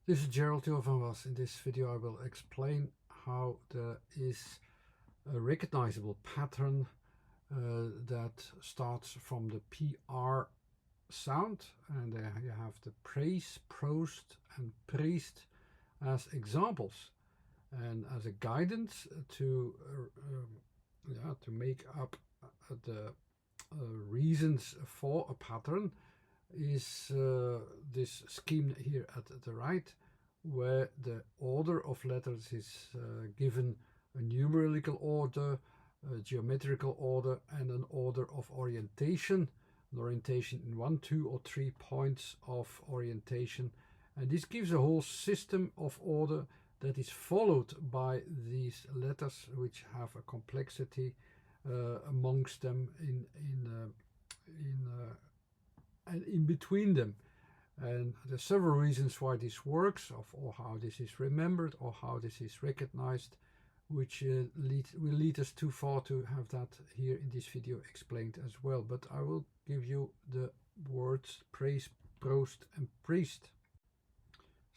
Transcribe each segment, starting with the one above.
This is Gerald van Was. In this video I will explain how there is a recognizable pattern that starts from the PR sound, and there you have the praise, PROOST and PROOST as examples and as a guidance to make up the reasons for a pattern is this scheme here at the right, where the order of letters is given a numerical order, a geometrical order, and an order of orientation, an orientation in 1, 2 or 3 points of orientation. And this gives a whole system of order that is followed by these letters, which have a complexity amongst them and in between them. And there's several reasons why this works, or how this is remembered, or how this is recognized, which will lead us too far to have that here in this video explained as well. But I will give you the words praise, PROOST and PROOST.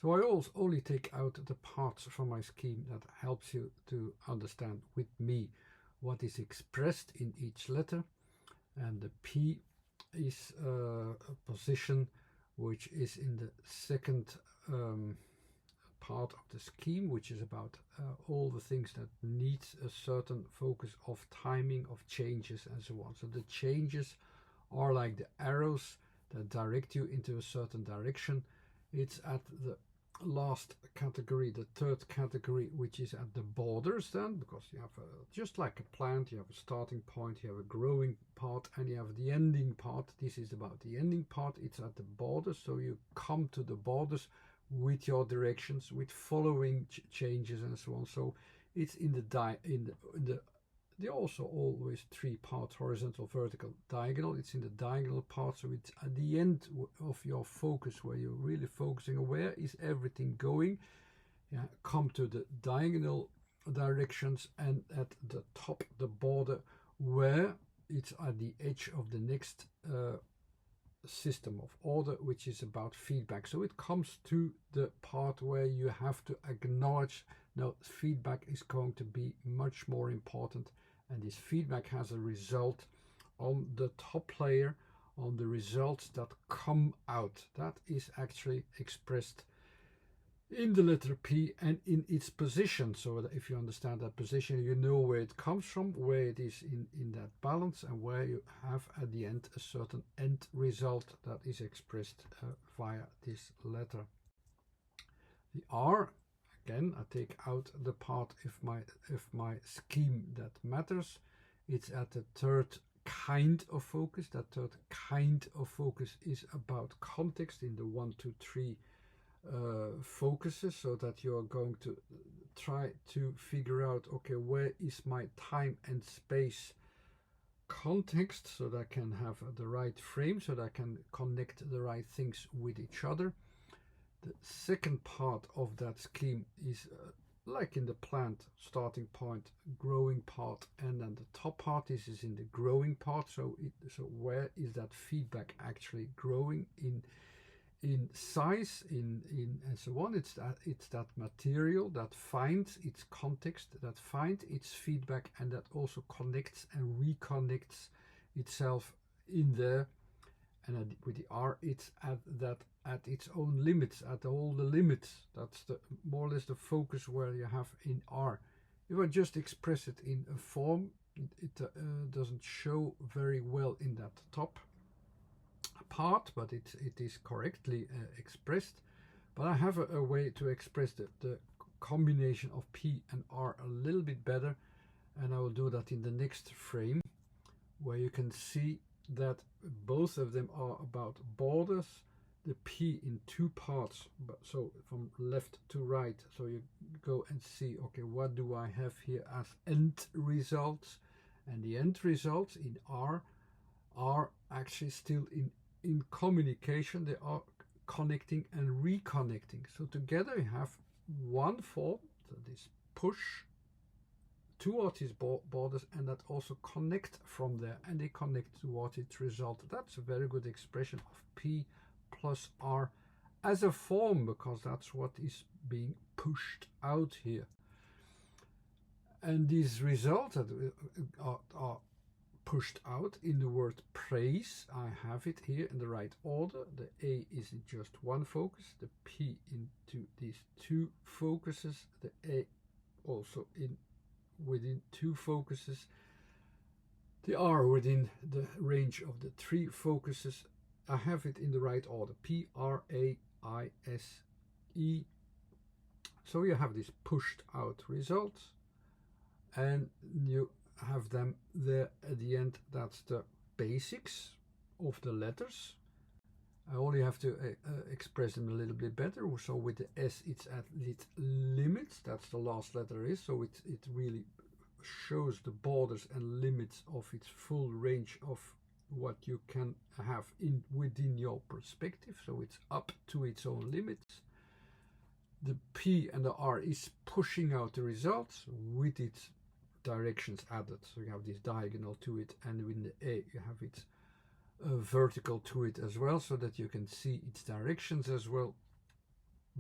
So I only take out the parts from my scheme that helps you to understand with me what is expressed in each letter. And the P is a position which is in the second part of the scheme, which is about all the things that need a certain focus of timing, of changes and so on. So the changes are like the arrows that direct you into a certain direction. It's at the last category, the third category, which is at the borders then, because you have just like a plant, you have a starting point, you have a growing part, and you have the ending part. This is about the ending part. It's at the borders, so you come to the borders with your directions, with following changes and so on. So it's in the there are also always 3 parts: horizontal, vertical, diagonal. It's in the diagonal part, so it's at the end of your focus, where you're really focusing on where is everything going. Yeah, come to the diagonal directions, and at the top, the border, where it's at the edge of the next system of order, which is about feedback. So it comes to the part where you have to acknowledge, now feedback is going to be much more important, and this feedback has a result on the top layer, on the results that come out. That is actually expressed in the letter P and in its position. So that if you understand that position, you know where it comes from, where it is in that balance, and where you have at the end a certain end result that is expressed via this letter. The R, again, I take out the part of my scheme that matters. It's at the third kind of focus. That third kind of focus is about context in the 1, 2, 3 focuses, so that you're going to try to figure out, okay, where is my time and space context, so that I can have the right frame, so that I can connect the right things with each other. The second part of that scheme is like in the plant, starting point, growing part, and then the top part. This is in the growing part. So where is that feedback actually growing in size, in and so on. It's that material that finds its context, that finds its feedback, and that also connects and reconnects itself in there. And with the R, it's at its own limits, at all the limits. That's the more or less the focus where you have in R. If I just express it in a form, it doesn't show very well in that top part, but it is correctly expressed. But I have a way to express the combination of P and R a little bit better, and I will do that in the next frame, where you can see that both of them are about borders. The P in 2 parts, but so from left to right, so you go and see, okay, what do I have here as end results? And the end results in R are actually still in communication. They are connecting and reconnecting. So together you have one form, so this push towards its borders, and that also connect from there, and they connect towards its result. That's a very good expression of P plus R as a form, because that's what is being pushed out here. And these results that are pushed out in the word praise, I have it here in the right order. The A is in just one focus, the P into these two focuses, the A also within two focuses, the R within the range of the three focuses. I have it in the right order, P-R-A-I-S-E. So you have these pushed out results, and you have them there at the end. That's the basics of the letters. I only have to express them a little bit better. So with the S, it's at its limits. That's the last letter is. So it really shows the borders and limits of its full range of what you can have within your perspective. So it's up to its own limits. The P and the R is pushing out the results with its directions added. So you have this diagonal to it, and in the A you have its vertical to it as well, so that you can see its directions as well,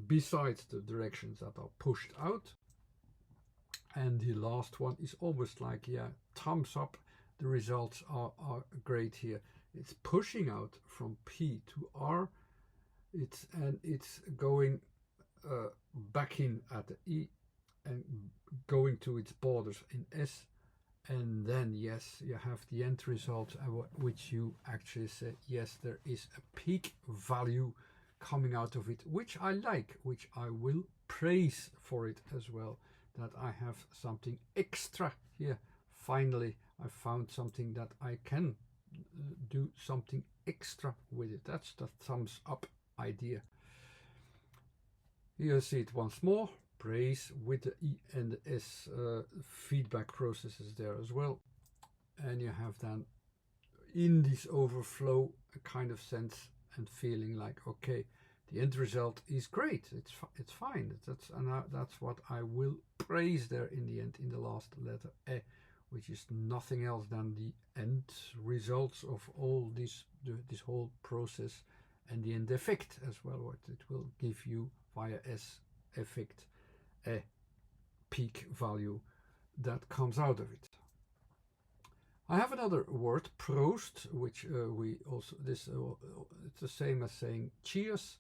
besides the directions that are pushed out. And the last one is almost like, yeah, thumbs up. The results are great here. It's pushing out from P to R. It's going back in at the E and going to its borders in S, and then yes, you have the end result, which you actually say, yes, there is a peak value coming out of it, which I like, which I will praise for it as well, that I have something extra here. Finally, I found something that I can do something extra with it. That's the thumbs up idea. You see it once more, praise with the E and the S feedback processes there as well. And you have then in this overflow a kind of sense and feeling like, okay, the end result is great, it's fine. That's what I will praise there in the end, in the last letter E, which is nothing else than the end results of all this whole process, and the end effect as well, what it will give you via S effect, a peak value that comes out of it. I have another word, PROOST, which we also, it's the same as saying cheers,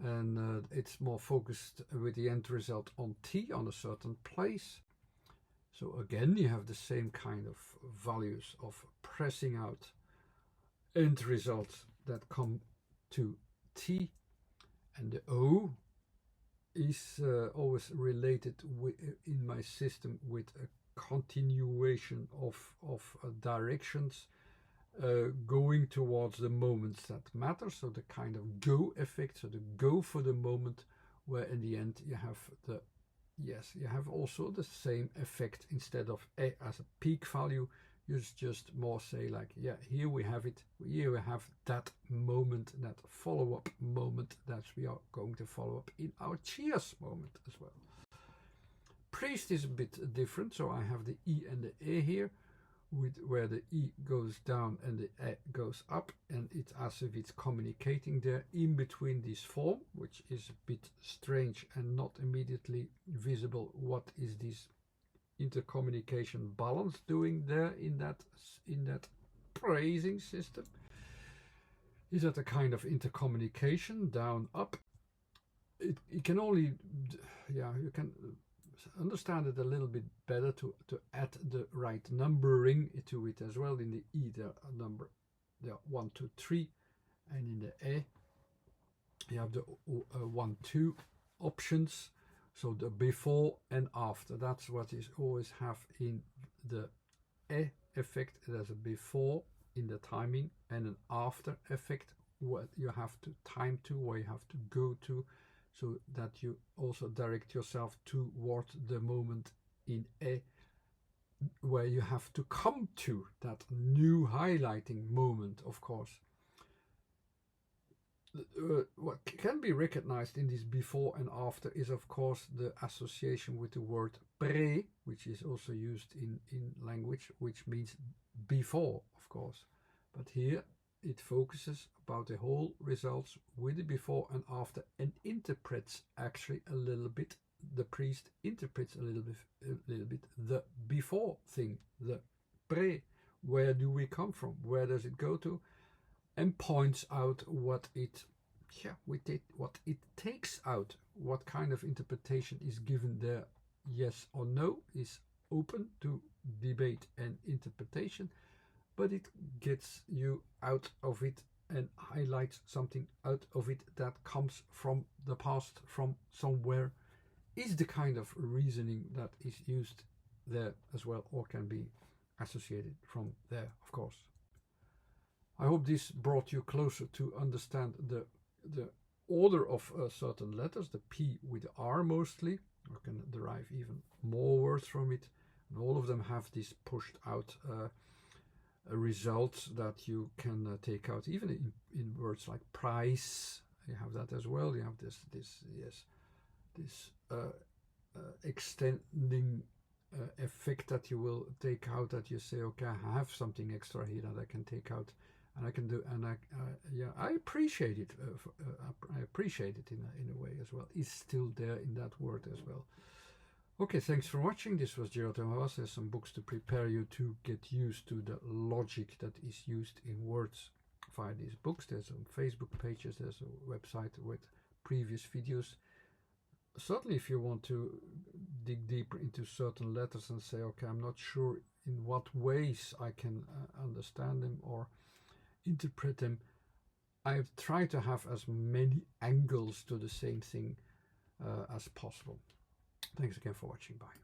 and it's more focused with the end result on T, on a certain place. So again, you have the same kind of values of pressing out end results that come to T, and the O is always related in my system with a continuation of directions going towards the moments that matter. So the kind of go effect, so the go for the moment, where in the end you have the, yes, you have also the same effect. Instead of A as a peak value, you just more say like, yeah, here we have it, here we have that moment, that follow-up moment that we are going to follow up in our cheers moment as well. Priest is a bit different, so I have the E and the A here, where the E goes down and the A goes up, and it's as if it's communicating there in between this form, which is a bit strange and not immediately visible. What is this intercommunication balance doing there in that praising system? Is that a kind of intercommunication down up? It can only, yeah, you can understand it a little bit better to add the right numbering to it as well. In the E there are number, there are 1, 2, 3, and in the A you have the 1, 2 options. So the before and after, that's what is always have in the E effect. There's a before in the timing and an after effect, what you have to time to, where you have to go to, so that you also direct yourself toward the moment in A, where you have to come to that new highlighting moment, of course. What can be recognized in this before and after is, of course, the association with the word pre, which is also used in language, which means before, of course. But here it focuses about the whole results with the before and after, and interprets actually a little bit. The priest interprets a little bit the before thing, the pre. Where do we come from? Where does it go to? And points out what it takes out, what kind of interpretation is given there. Yes or no is open to debate and interpretation, but it gets you out of it and highlights something out of it that comes from the past, from somewhere, is the kind of reasoning that is used there as well, or can be associated from there, of course. I hope this brought you closer to understand the order of certain letters, the P with the R mostly. You can derive even more words from it, and all of them have this pushed out results that you can take out, even in words like price. You have that as well. You have this extending effect that you will take out, that you say, okay, I have something extra here that I can take out, and I can do, and I appreciate it. I appreciate it in a way as well. It's still there in that word as well. Okay, thanks for watching. This was Gerald Havas. There's some books to prepare you to get used to the logic that is used in words via these books. There's some Facebook pages. There's a website with previous videos. Certainly, if you want to dig deeper into certain letters and say, okay, I'm not sure in what ways I can understand them or interpret them, I've tried to have as many angles to the same thing as possible. Thanks again for watching. Bye.